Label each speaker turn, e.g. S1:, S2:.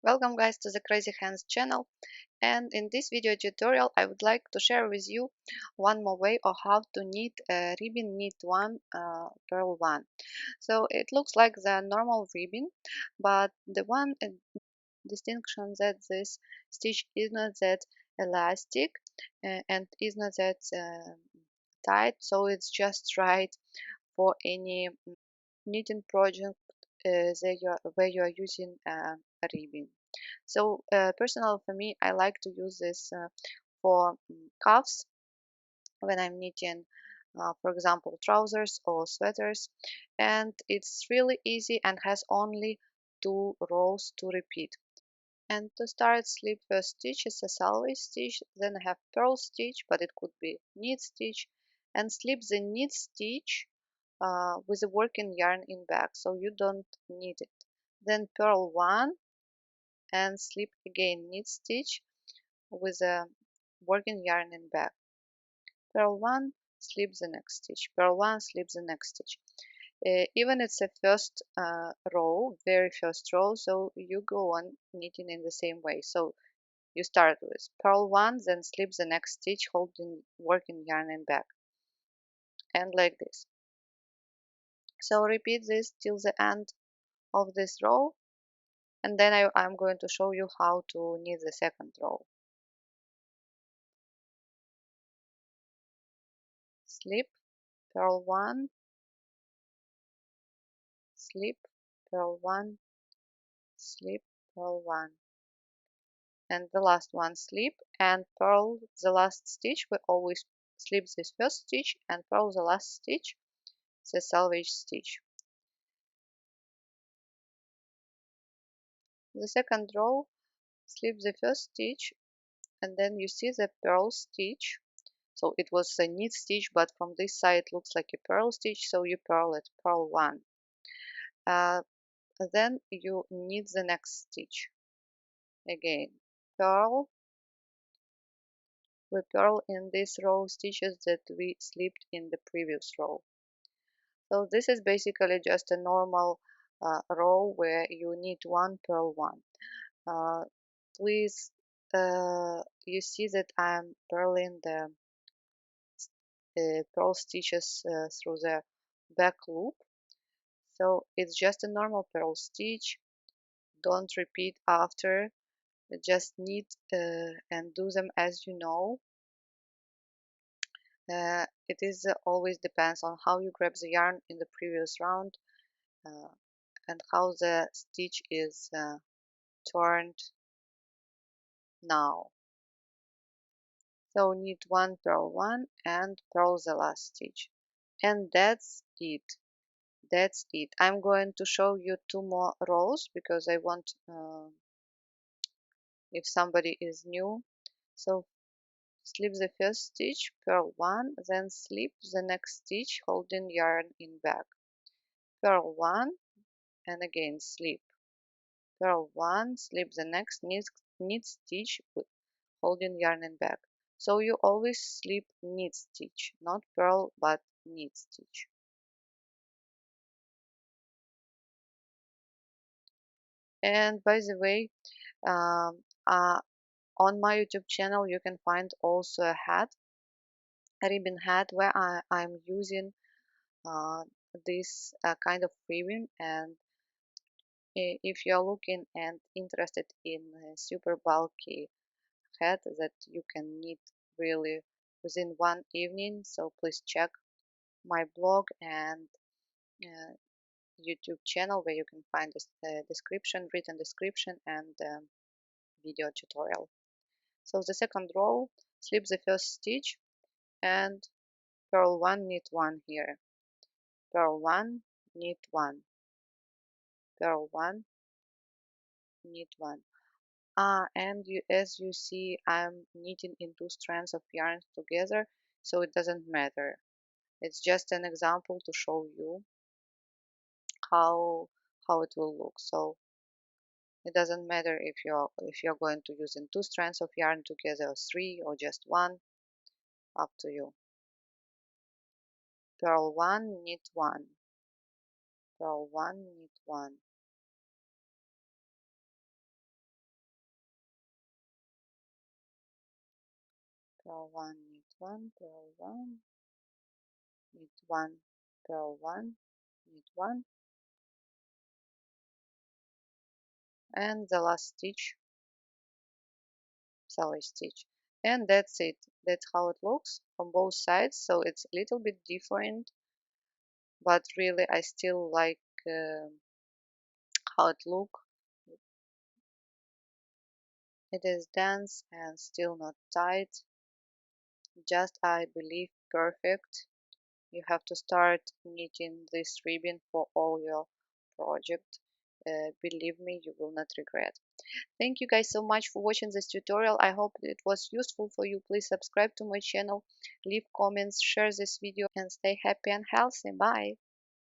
S1: Welcome guys to the Crazy Hands channel, and in this video tutorial I would like to share with you one more way of how to knit a ribbon knit one purl one. So it looks like the normal ribbon, but the one distinction that this stitch is not that elastic and is not that tight, so it's just right for any knitting project where you are using a ribbon. So personal for me, I like to use this for cuffs when I'm knitting, for example, trousers or sweaters, and it's really easy and has only 2 rows to repeat. And to start, slip first stitch is a salvage stitch, then I have purl stitch, but it could be knit stitch, and slip the knit stitch with a working yarn in back, so you don't need it. Then purl one and slip again knit stitch with a working yarn in back. Purl one, slip the next stitch. Purl one, slip the next stitch. Even it's the first row, very first row, so you go on knitting in the same way. So you start with purl one, then slip the next stitch, holding working yarn in back, and like this. So repeat this till the end of this row, and then I'm going to show you how to knit the second row. Slip, purl one, slip, purl one, slip, purl one, and the last one slip and purl the last stitch. We always slip this first stitch and purl the last stitch, the salvage stitch. The second row, slip the first stitch, and then you see the purl stitch. So it was a knit stitch, but from this side it looks like a purl stitch, so you purl it, purl one. uh, then you knit the next stitch again, purl. We purl in this row stitches that we slipped in the previous row. So this is basically just a normal row where you knit one, purl one. Uh, Please, you see that I'm purling the purl stitches through the back loop. So it's just a normal purl stitch. Don't repeat after. Just knit and do them as you know. It is always depends on how you grab the yarn in the previous round uh, and how the stitch is turned now. So knit one, purl one, and purl the last stitch. And that's it. That's it. I'm going to show you 2 more rows because I want, if somebody is new. So slip the first stitch, purl one, then slip the next stitch, holding yarn in back. Purl one, and again slip. Purl one, slip the next knit stitch, holding yarn in back. So you always slip knit stitch, not purl but knit stitch. And by the way, um, on my YouTube channel you can find also a hat, a ribbon hat, where I'm using uh, this kind of ribbon. And if you're looking and interested in a super bulky hat that you can knit really within one evening, so please check my blog and uh, YouTube channel, where you can find this description, written description, and video tutorial. So the second row, slip the first stitch and purl one, knit one here, purl one, knit one, purl one, knit one. And as you see, I'm knitting in 2 strands of yarn together, so it doesn't matter. It's just an example to show you how it will look. So it doesn't matter if you're going to use in 2 strands of yarn together, or 3, or just one, up to you. Purl one, knit one, purl one, knit one, purl one, knit one, purl one, knit one, purl one, knit one, and the last stitch, sewing stitch. And that's it. That's how it looks from both sides. So it's a little bit different, but really I still like how it look. It is dense and still not tight, just I believe perfect. You have to start knitting this ribbon for all your project. Believe me, you will not regret. Thank you guys so much for watching this tutorial. I hope it was useful for you. Please subscribe to my channel, leave comments, share this video, and stay happy and healthy. Bye.